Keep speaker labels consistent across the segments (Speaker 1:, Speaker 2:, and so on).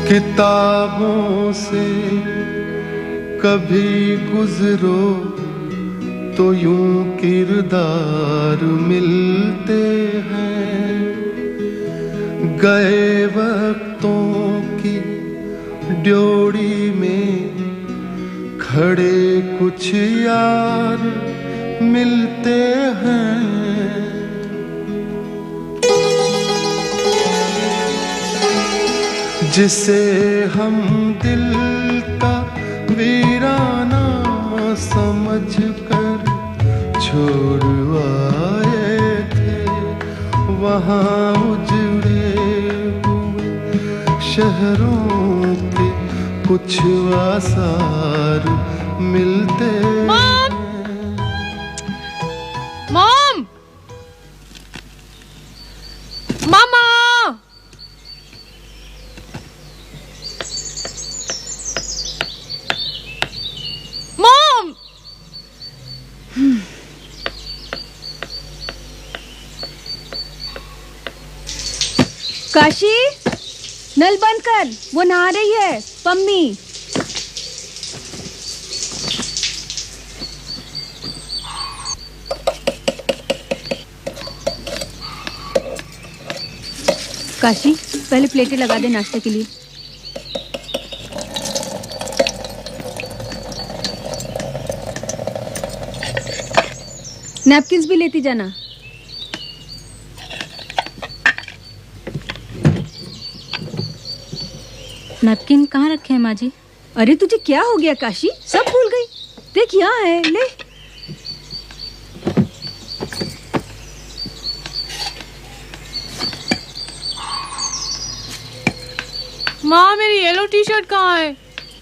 Speaker 1: किताबों से कभी गुजरो तो यूं किरदार मिलते हैं, गए वक्तों की ड्योढ़ी में खड़े कुछ यार मिलते हैं। जिसे हम दिल का वीराना समझकर छोड़ आए थे, वहाँ उजड़े हुए शहरों के कुछ आसार मिलते हैं।
Speaker 2: मॉम! मामा! मॉम!
Speaker 3: काशी, नल बंद कर, वो नहा रही है पम्मी। काशी, पहले प्लेटें लगा दे नाश्ते के लिए। नैपकिन्स भी लेती जाना।
Speaker 4: नैपकिन कहाँ रखे हैं माँ जी?
Speaker 3: अरे तुझे क्या हो गया काशी, सब भूल गई। देख यहाँ है, ले।
Speaker 2: माँ, मेरी येलो टी शर्ट कहाँ है?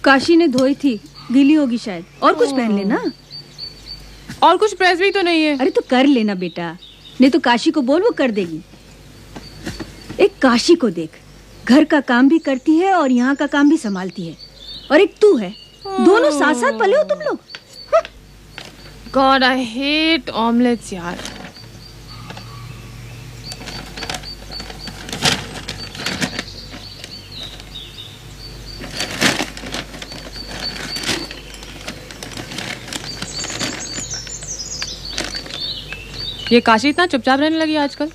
Speaker 3: काशी ने धोई थी, गीली होगी शायद। और कुछ पहन लेना।
Speaker 2: और कुछ प्रेस भी तो नहीं है।
Speaker 3: अरे तो कर लेना बेटा, नहीं तो काशी को बोल, वो कर देगी। एक काशी को देख, घर का काम भी करती है और यहाँ का काम भी संभालती है, और एक तू है, दोनों साथ साथ पले हो तुम लोग।
Speaker 2: गॉड, आई हेट ऑमलेट्स यार। ये काशी इतना चुपचाप रहने लगी आजकल।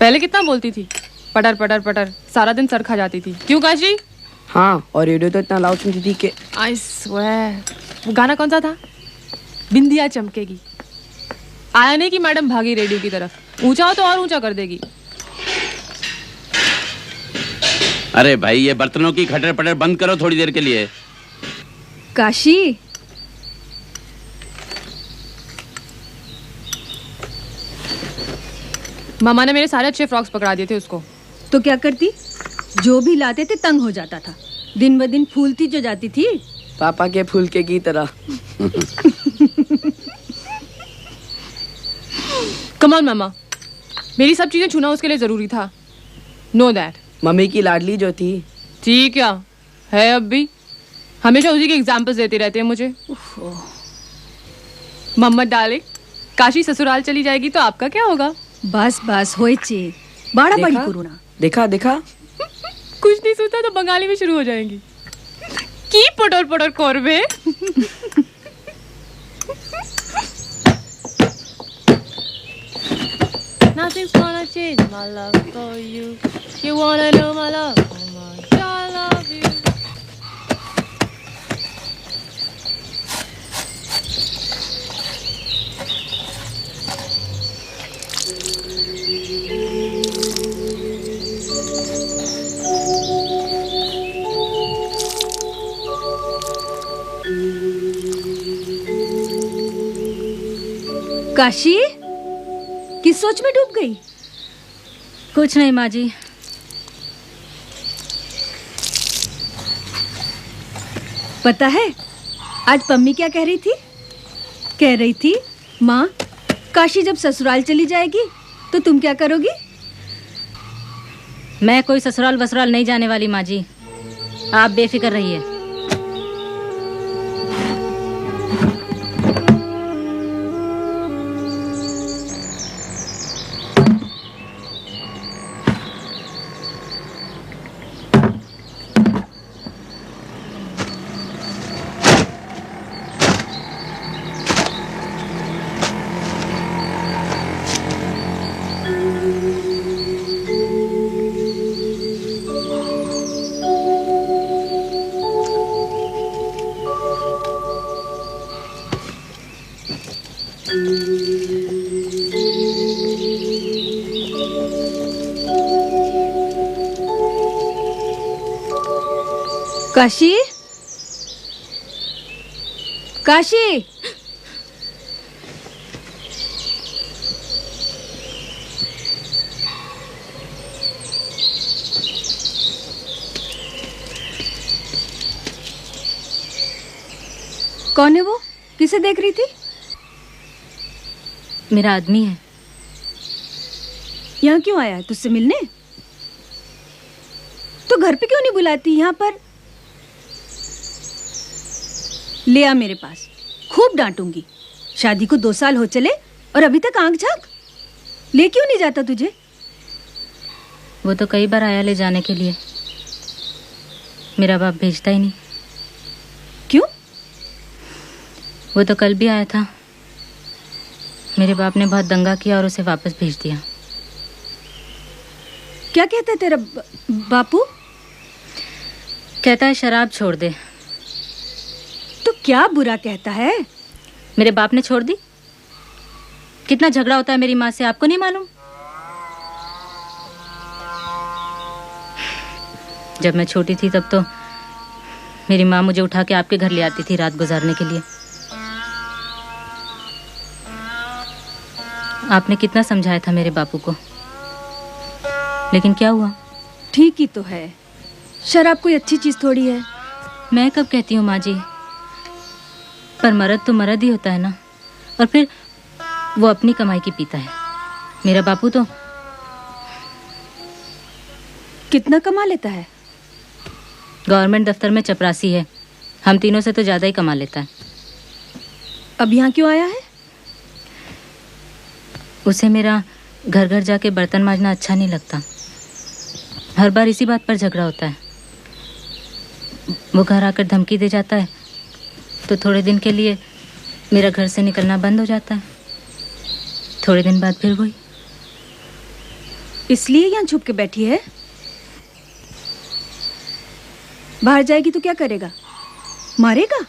Speaker 2: पहले कितना बोलती थी, पटर पटर पटर, सारा दिन सर खा जाती थी। क्यों काशी?
Speaker 5: हाँ, और रेडियो तो इतना लाउड सुनती थी कि
Speaker 2: आई स्वेयर। वो गाना कौन सा था? बिंदिया चमकेगी। आया नहीं कि मैडम भागी रेडियो की तरफ। ऊंचा हो तो और ऊंचा कर देगी।
Speaker 6: अरे भाई, ये बर्तनों की खटर पटर बंद करो थोड़ी देर के लिए।
Speaker 3: काशी,
Speaker 2: मामा ने मेरे सारे अच्छे फ्रॉक्स पकड़ा दिए थे उसको।
Speaker 3: तो क्या करती? जो भी लाते थे तंग हो जाता था, दिन ब दिन फूलती जो जाती थी।
Speaker 5: पापा के फूल के की तरह।
Speaker 2: कमाल मामा, मेरी सब चीजें छूना उसके लिए जरूरी था। Know that.
Speaker 5: मम्मी की लाडली जो थी।
Speaker 2: ठीक है अब भी हमेशा उसी के एग्जाम्पल्स देते रहते हैं मुझे। मम्मा डार्लिंग, काशी ससुराल चली जाएगी तो आपका क्या होगा?
Speaker 3: बस बस होइचे, बड़ा बड़ी करुणा।
Speaker 5: देखा देखा,
Speaker 2: कुछ नहीं सोचा तो बंगाली में शुरू हो जाएंगी। की पटर पटर करबे। Nothing's gonna change my love for you. You wanna know my love? Oh my God, I love you.
Speaker 3: Kashi, किस सोच में डूब गई?
Speaker 4: कुछ नहीं माँ जी।
Speaker 3: पता है आज पम्मी क्या कह रही थी? कह रही थी, माँ काशी जब ससुराल चली जाएगी तो तुम क्या करोगी?
Speaker 4: मैं कोई ससुराल वसुराल नहीं जाने वाली माँ जी, आप बेफिक्र रहिए।
Speaker 3: काशी, काशी, कौन है वो? किसे देख रही थी?
Speaker 4: मेरा आदमी है।
Speaker 3: यहाँ क्यों आया है? तुझसे मिलने? तो घर पे क्यों नहीं बुलाती? यहाँ पर ले आ मेरे पास, खूब डांटूंगी। शादी को 2 साल हो चले और अभी तक आंख झांक। ले क्यों नहीं जाता तुझे?
Speaker 4: वो तो कई बार आया ले जाने के लिए, मेरा बाप भेजता ही नहीं।
Speaker 3: क्यों?
Speaker 4: वो तो कल भी आया था, मेरे बाप ने बहुत दंगा किया और उसे वापस भेज दिया।
Speaker 3: क्या कहता है तेरा बापू?
Speaker 4: कहता है शराब छोड़ दे।
Speaker 3: तो क्या बुरा कहता है?
Speaker 4: मेरे बाप ने छोड़ दी? कितना झगड़ा होता है मेरी माँ से, आपको नहीं मालूम? जब मैं छोटी थी तब तो मेरी माँ मुझे उठा के आपके घर ले आती थी रात गुजारने के लिए। आपने कितना समझाया था मेरे बापू को, लेकिन क्या हुआ?
Speaker 3: ठीक ही तो है, शराब कोई अच्छी चीज थोड़ी है।
Speaker 4: मैं कब कहती हूँ माँ जी, पर मर्द तो मर्द ही होता है ना। और फिर वो अपनी कमाई की पीता है, मेरा बापू तो।
Speaker 3: कितना कमा लेता है?
Speaker 4: गवर्नमेंट दफ्तर में चपरासी है, हम तीनों से तो ज्यादा ही कमा लेता है।
Speaker 3: अब यहाँ क्यों आया है?
Speaker 4: उसे मेरा घर घर जाके बर्तन मांजना अच्छा नहीं लगता। हर बार इसी बात पर झगड़ा होता है। वो घर आकर धमकी दे जाता है तो थोड़े दिन के लिए मेरा घर से निकलना बंद हो जाता है, थोड़े दिन बाद फिर वही।
Speaker 3: इसलिए यहाँ छुप के बैठी है? बाहर जाएगी तो क्या करेगा? मारेगा?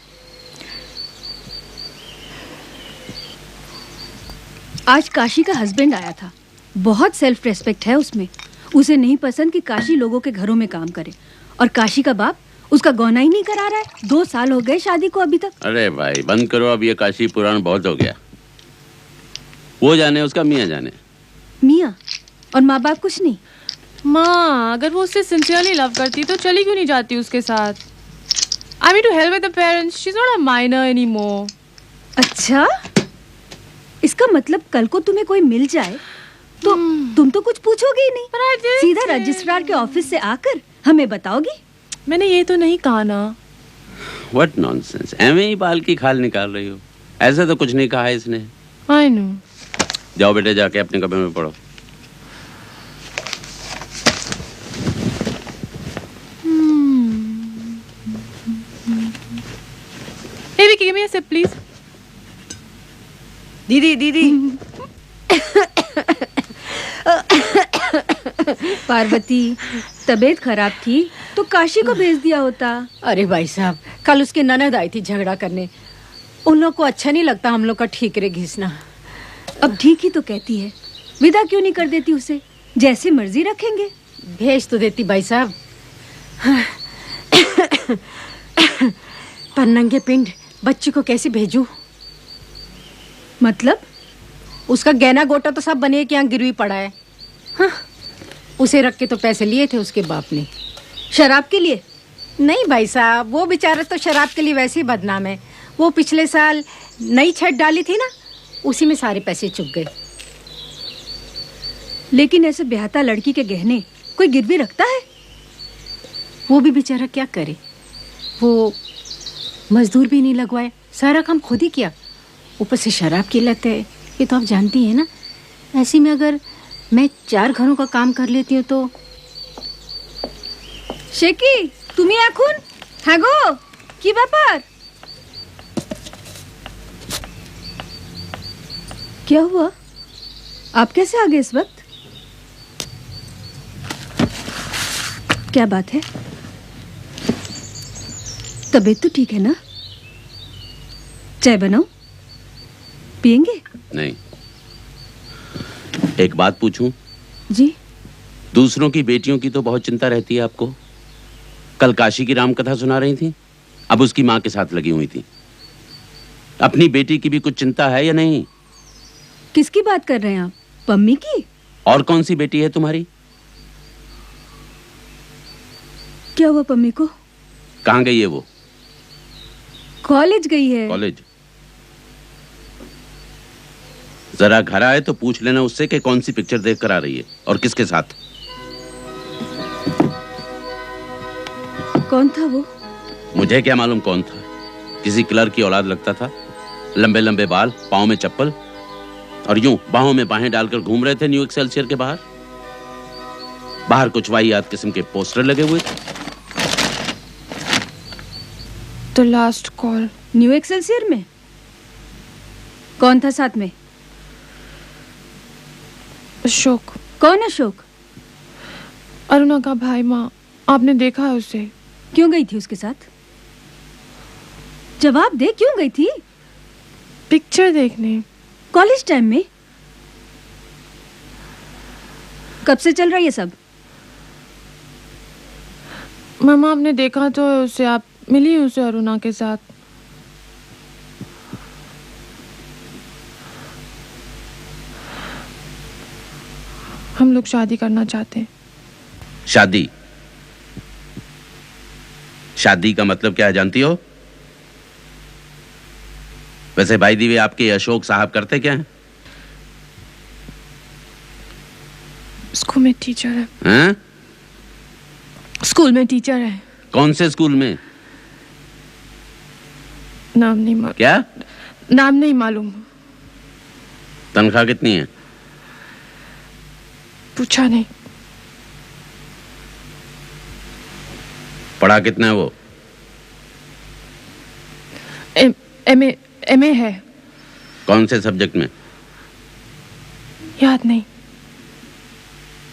Speaker 3: आज काशी का हस्बैंड आया था, बहुत सेल्फ रेस्पेक्ट है उसमें। उसे नहीं पसंद कि काशी लोगों के घरों में काम करे, और काशी का बाप उसका गौना ही नहीं करा रहा है। 2 साल हो गए शादी को अभी तक।
Speaker 6: अरे भाई बंद करो अब, ये काशी पुराण बहुत हो गया। वो जाने, उसका मियाँ जाने।
Speaker 3: मियाँ और माँ बाप कुछ नहीं?
Speaker 2: माँ अगर वो उससे सिंसियरली लव करती तो चली क्यों नहीं जाती उसके साथ? I mean to help with the parents, she is not a minor anymore.
Speaker 3: अच्छा, इसका मतलब कल को तुम्हें कोई मिल जाए तो तुम तो कुछ पूछोगे ही नहीं, सीधा रजिस्ट्रार के ऑफिस से आकर हमें बताओगी।
Speaker 2: मैंने ये तो नहीं कहा ना।
Speaker 6: व्हाट नॉनसेंस, एਵੇਂ ही बाल की खाल निकाल रही हो। ऐसा तो कुछ नहीं कहा है इसने।
Speaker 2: I know.
Speaker 6: जाओ बेटे, जाके अपने कमरे में पढ़ो।
Speaker 2: Hey Vicky, give me a sip please.
Speaker 5: दीदी दीदी
Speaker 3: पार्वती, तबीयत खराब थी तो काशी को भेज दिया होता।
Speaker 7: अरे भाई साहब, कल उसकी ननद आई थी झगड़ा करने। उन लोग को अच्छा नहीं लगता हम लोग का ठीकरे घिसना।
Speaker 3: अब ठीक ही तो कहती है, विदा क्यों नहीं कर देती उसे? जैसे मर्जी रखेंगे।
Speaker 7: भेज तो देती भाई साहब, पर नंगे पिंड बच्ची को कैसे भेजूं?
Speaker 3: मतलब?
Speaker 7: उसका गहना गोटा तो सब बने के यहाँ गिरवी पड़ा है। हाँ, उसे रख के तो पैसे लिए थे उसके बाप ने।
Speaker 3: शराब के लिए?
Speaker 7: नहीं भाई साहब, वो बेचारा तो शराब के लिए वैसे ही बदनाम है। वो पिछले साल नई छत डाली थी ना, उसी में सारे पैसे चुक गए।
Speaker 3: लेकिन ऐसे ब्याहता लड़की के गहने कोई गिरवी रखता है?
Speaker 7: वो भी बेचारा क्या करे, वो मजदूर भी नहीं लगवाए, सारा काम खुद ही किया। ऊपर से शराब की लत है, ये तो आप जानती हैं ना। ऐसे में अगर मैं 4 घरों का काम कर लेती हूँ तो।
Speaker 3: शेकी, তুমি এখন? হ্যাঁ গো, কি ব্যাপার? क्या हुआ? आप कैसे आ गए इस वक्त? क्या बात है? तबीयत तो ठीक है ना? चाय बनाऊं? पियेंगे?
Speaker 6: नहीं। एक बात पूछूं?
Speaker 3: जी।
Speaker 6: दूसरों की बेटियों की तो बहुत चिंता रहती है आपको। कल काशी की राम कथा सुना रही थी, अब उसकी मां के साथ लगी हुई थी। अपनी बेटी की भी कुछ चिंता है या नहीं?
Speaker 3: किसकी बात कर रहे हैं आप? पम्मी की?
Speaker 6: और कौन सी बेटी है तुम्हारी?
Speaker 3: क्या हुआ पम्मी को?
Speaker 6: कहाँ गई है वो?
Speaker 3: कॉलेज गई है।
Speaker 6: कॉलेज? जरा घर आए तो पूछ लेना उससे कि कौन सी पिक्चर देख कर आ रही है और किसके साथ।
Speaker 3: कौन था वो?
Speaker 6: मुझे क्या मालूम कौन था। किसी क्लर्क की औलाद लगता था। लंबे लंबे बाल, पाँव में चप्पल और यूं बाहों में बाहें डालकर घूम रहे थे न्यू एक्सेलसियर के बाहर। बाहर कुछ वाहियात किस्म के पोस्टर लगे हुए थे।
Speaker 2: The last call.
Speaker 3: New Excelsior में? कौन था साथ में?
Speaker 2: अशोक।
Speaker 3: कौन अशोक?
Speaker 2: अरुणा का भाई। माँ, आपने देखा है उसे?
Speaker 3: क्यों गई थी उसके साथ? जवाब दे, क्यों गई थी?
Speaker 2: पिक्चर देखने।
Speaker 3: कॉलेज टाइम में? कब से चल रहा है ये सब?
Speaker 2: मामा, आपने देखा तो उसे, आप मिली उसे अरुणा के साथ। हम लोग शादी करना चाहते हैं।
Speaker 6: शादी? शादी का मतलब क्या है जानती हो? वैसे भाई दीवे आपके अशोक साहब करते क्या हैं?
Speaker 2: स्कूल में टीचर है।
Speaker 6: हैं?
Speaker 2: स्कूल में टीचर है।
Speaker 6: कौन से स्कूल में?
Speaker 2: नाम नहीं मालूम।
Speaker 6: क्या?
Speaker 2: नाम नहीं मालूम।
Speaker 6: तनख्वाह कितनी है?
Speaker 2: पूछा नहीं।
Speaker 6: पढ़ा कितना है वो?
Speaker 2: एमए है।
Speaker 6: कौन से सब्जेक्ट में?
Speaker 2: याद नहीं।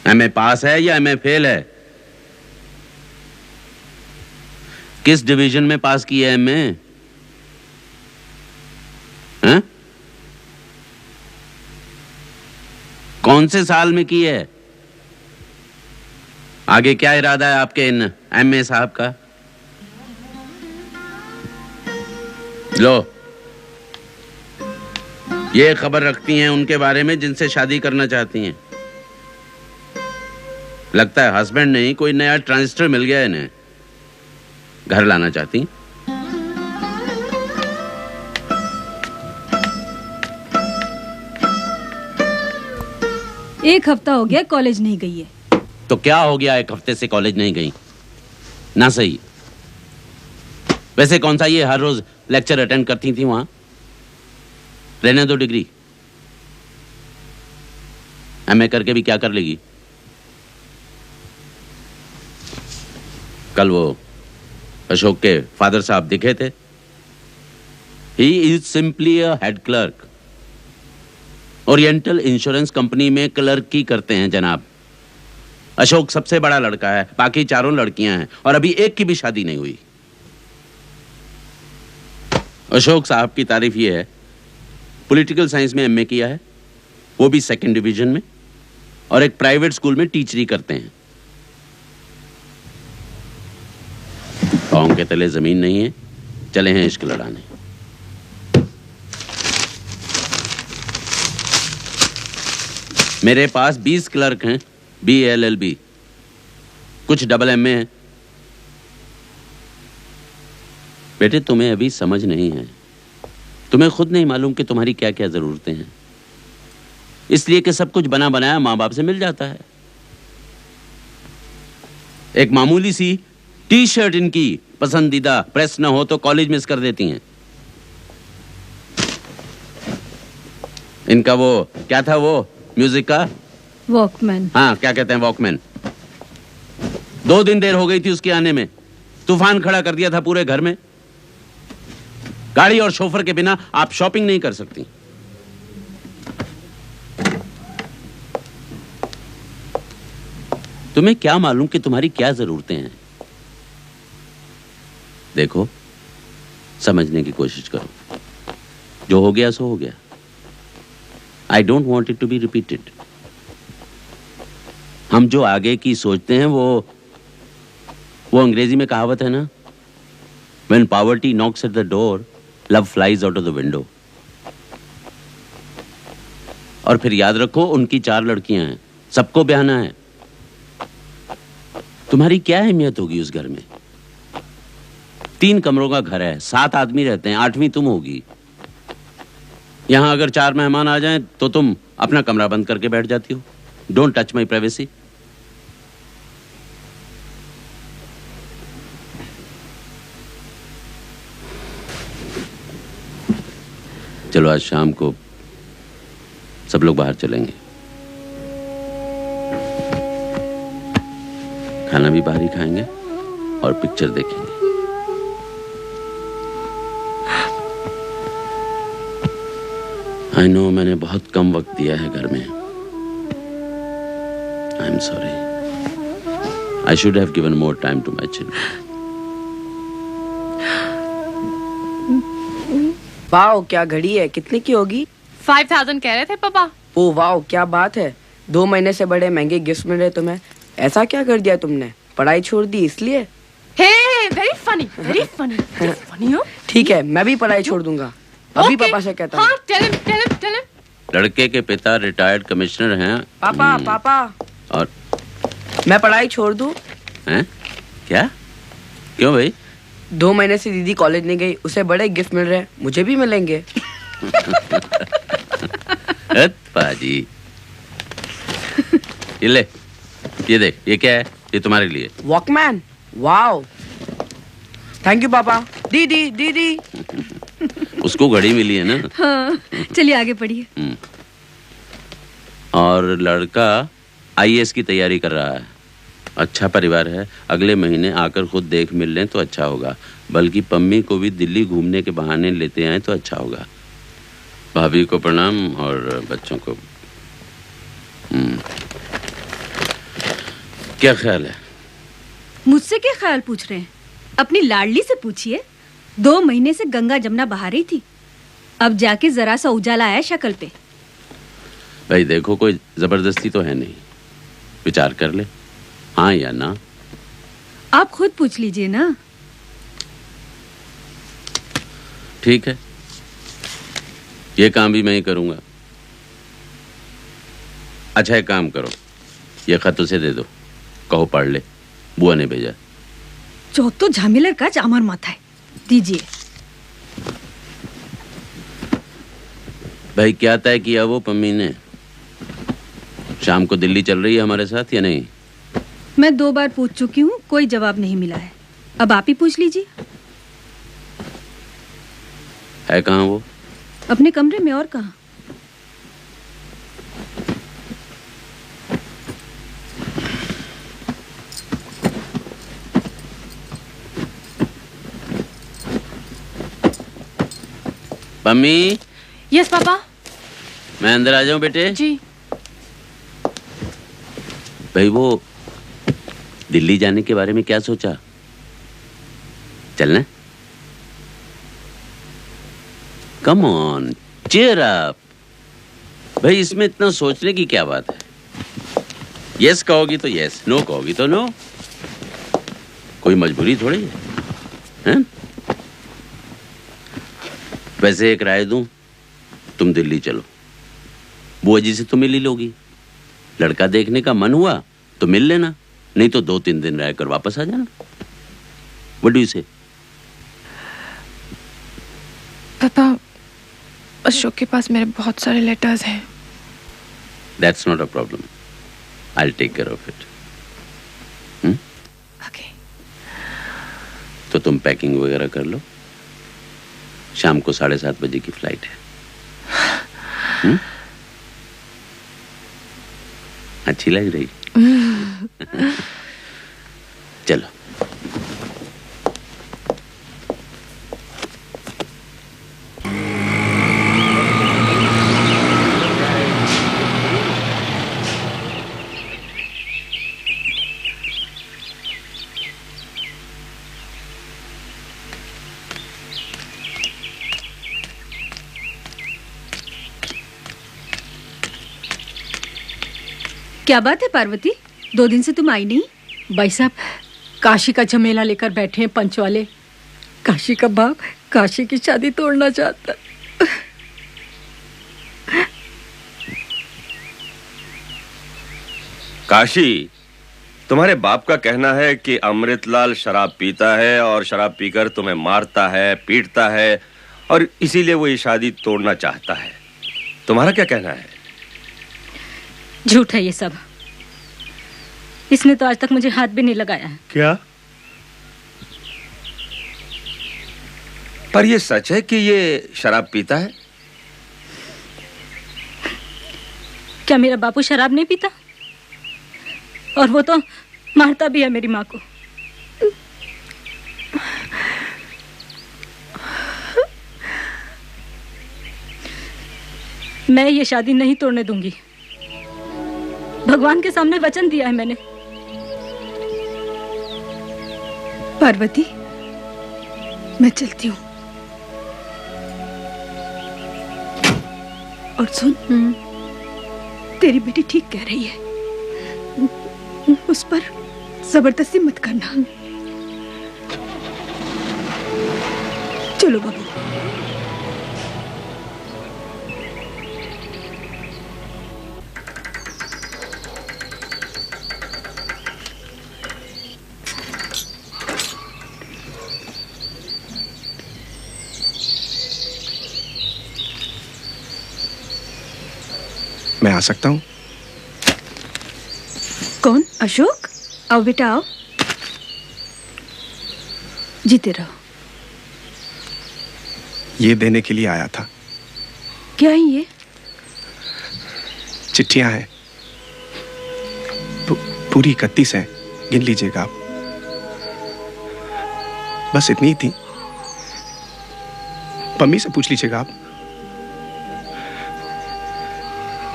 Speaker 6: एमए पास है या एमए फेल है? किस डिवीजन में पास की है एमए? हैं? कौन से साल में की है? आगे क्या इरादा है आपके इन एमए साहब का? लो, ये खबर रखती हैं उनके बारे में जिनसे शादी करना चाहती हैं। लगता है हस्बैंड नहीं, कोई नया ट्रांजिस्टर मिल गया इन्हें। घर लाना चाहती।
Speaker 3: एक हफ्ता हो गया कॉलेज नहीं गई है।
Speaker 6: तो क्या हो गया, एक हफ्ते से कॉलेज नहीं गई? ना सही। वैसे कौन सा ये हर रोज लेक्चर अटेंड करती थी वहां? रहने दो डिग्री। एमए करके भी क्या कर लेगी? कल वो अशोक के फादर साहब दिखे थे। He is simply a head clerk. Oriental insurance company में क्लर्की करते हैं जनाब। अशोक सबसे बड़ा लड़का है, बाकी चारों लड़कियां हैं और अभी एक की भी शादी नहीं हुई। अशोक साहब की तारीफ ये है, पॉलिटिकल साइंस में एमए किया है, वो भी सेकंड डिवीजन में, और एक प्राइवेट स्कूल में टीचरी करते हैं। पाँव के तले जमीन नहीं है, चले हैं इश्क लड़ाने। मेरे पास 20 क्लर्क हैं, BLLB, कुछ डबल एमए हैं। बेटे, तुम्हें अभी समझ नहीं है। तुम्हें खुद नहीं मालूम कि तुम्हारी क्या क्या जरूरतें हैं, इसलिए कि सब कुछ बना बनाया माँ बाप से मिल जाता है। एक मामूली सी टी शर्ट इनकी पसंदीदा प्रेस न हो तो कॉलेज मिस कर देती हैं। इनका वो क्या था, वो म्यूजिक का
Speaker 3: वॉकमैन।
Speaker 6: हाँ, क्या कहते हैं, वॉकमैन। 2 दिन देर हो गई थी उसके आने में। तूफान खड़ा कर दिया था पूरे घर में। गाड़ी और शोफर के बिना आप शॉपिंग नहीं कर सकती। तुम्हें क्या मालूम कि तुम्हारी क्या जरूरतें हैं? देखो, समझने की कोशिश करो। जो हो गया सो हो गया। I don't want it to be repeated. हम जो आगे की सोचते हैं वो अंग्रेजी में कहावत है ना, When poverty knocks at the door, love flies out of the window. और फिर याद रखो उनकी 4 लड़कियां हैं, सबको ब्याहना है। तुम्हारी क्या अहमियत होगी उस घर में? 3 कमरों का घर है, 7 आदमी रहते हैं, 8वीं तुम होगी। यहां अगर 4 मेहमान आ जाएं तो तुम अपना कमरा बंद करके बैठ जाती हो। Don't touch my privacy. चलो आज शाम को सब लोग बाहर चलेंगे, खाना भी बाहर ही खाएंगे और पिक्चर देखेंगे। आई नो मैंने बहुत कम वक्त दिया है घर में। I am sorry. I should have given more time to my children.
Speaker 5: Wow क्या घड़ी है, कितने की होगी?
Speaker 2: 5000 कह रहे थे पापा।
Speaker 5: ओ वाओ क्या बात है, 2 महीने से बड़े महंगे गिफ्ट मिल रहे तुम्हें। ऐसा क्या कर दिया तुमने, पढ़ाई छोड़ दी इसलिए?
Speaker 2: He very funny, very funny, funny हो।
Speaker 5: ठीक है मैं भी पढ़ाई छोड़ दूंगा, अभी पापा से कहता हूँ।
Speaker 2: हाँ, tell him.
Speaker 6: लड़के के पिता रिटायर्ड कमिश्नर हैं।
Speaker 5: पापा पापा
Speaker 6: और
Speaker 5: मैं पढ़ाई छोड़ दूं?
Speaker 6: हैं? क्या? क्यों भाई?
Speaker 5: 2 महीने से दीदी कॉलेज नहीं गई, उसे बड़े गिफ्ट मिल रहे हैं, मुझे भी मिलेंगे।
Speaker 6: पाजी ये ले, ये देख, ये क्या है? ये तुम्हारे लिए
Speaker 5: वॉकमैन। वाओ थैंक यू पापा। दीदी दीदी
Speaker 6: उसको घड़ी मिली है ना।
Speaker 3: हाँ, चलिए आगे पढ़िए।
Speaker 6: और लड़का आईएएस की तैयारी कर रहा है। अच्छा परिवार है, अगले महीने आकर खुद देख मिल लें तो अच्छा होगा, बल्कि पम्मी को भी दिल्ली घूमने के बहाने लेते आए तो अच्छा होगा। भाभी को प्रणाम और बच्चों को। क्या ख्याल है?
Speaker 3: मुझसे क्या ख्याल पूछ रहे हैं? अपनी लाडली से पूछिए। 2 महीने से गंगा जमुना बहा रही थी, अब जाके जरा सा उजाला आया शक्ल पे।
Speaker 6: भाई देखो कोई जबरदस्ती तो है नहीं, विचार कर ले, हाँ या ना।
Speaker 3: आप खुद पूछ लीजिए ना।
Speaker 6: ठीक है, ये काम भी मैं ही करूंगा। अच्छा एक काम करो, ये खत उसे दे दो, कहो पढ़ ले, बुआ ने भेजा।
Speaker 3: जो तो झमेलर का चामर माथा है, दीजिए।
Speaker 6: भाई क्या तय किया वो पम्मी ने? शाम को दिल्ली चल रही है हमारे साथ या नहीं?
Speaker 3: मैं 2 बार पूछ चुकी हूँ, कोई जवाब नहीं मिला है। अब आप ही पूछ लीजिए।
Speaker 6: है कहाँ वो?
Speaker 3: अपने कमरे में, और कहाँ।
Speaker 6: पम्मी।
Speaker 2: Yes papa.
Speaker 6: मैं अंदर आ जाऊं बेटे?
Speaker 2: जी।
Speaker 6: भाई वो दिल्ली जाने के बारे में क्या सोचा? चलना? Come on, cheer up. भाई इसमें इतना सोचने की क्या बात है? यस कहोगी तो यस, नो कहोगी तो नो। कोई मजबूरी थोड़ी है। वैसे एक राय दूं, तुम दिल्ली चलो, बुआ जी से तो मिल ही लोगी। लड़का देखने का मन हुआ तो मिल लेना, नहीं तो 2-3 दिन रहकर वापस आ जाना। व्हाट डू यू से?
Speaker 2: पापा अशोक के पास मेरे बहुत सारे लेटर्स हैं।
Speaker 6: That's not a problem. I'll take care of it.
Speaker 2: Okay.
Speaker 6: तो तुम पैकिंग वगैरह कर लो, शाम को 7:30 बजे की फ्लाइट है। अच्छी लग रही? चलो।
Speaker 3: क्या बात है पार्वती, 2 दिन से तुम आई नहीं?
Speaker 7: भाई साहब, काशी का झमेला लेकर बैठे हैं पंच वाले। काशी का बाप काशी की शादी तोड़ना चाहता।
Speaker 8: काशी, तुम्हारे बाप का कहना है कि अमृतलाल शराब पीता है और शराब पीकर तुम्हें मारता है, पीटता है, और इसीलिए वो ये शादी तोड़ना चाहता है। तुम्हारा क्या कहना है?
Speaker 4: झूठ है ये सब। इसने तो आज तक मुझे हाथ भी नहीं लगाया है।
Speaker 8: क्या? पर ये सच है कि ये शराब पीता है?
Speaker 4: क्या मेरा बापू शराब नहीं पीता? और वो तो मारता भी है मेरी माँ को। मैं ये शादी नहीं तोड़ने दूंगी। भगवान के सामने वचन दिया है मैंने।
Speaker 3: पार्वती, मैं चलती हूँ। और सुन, तेरी बेटी ठीक कह रही है, उस पर जबरदस्ती मत करना। चलो बाबू।
Speaker 9: मैं आ सकता हूँ?
Speaker 3: कौन? अशोक? आओ बेटा, आओ। जीते रहो।
Speaker 9: ये देने के लिए आया था।
Speaker 3: क्या है ये?
Speaker 9: चिट्ठियां हैं, पूरी 31 हैं, गिन लीजिएगा आप। बस इतनी ही थी। पम्मी से पूछ लीजिएगा आप,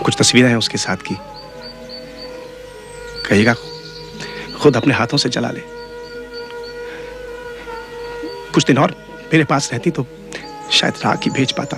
Speaker 9: कुछ तस्वीरें हैं उसके साथ की। कहिएगा खुद अपने हाथों से जला ले। कुछ दिन और मेरे पास रहती तो शायद राख ही भेज पाता।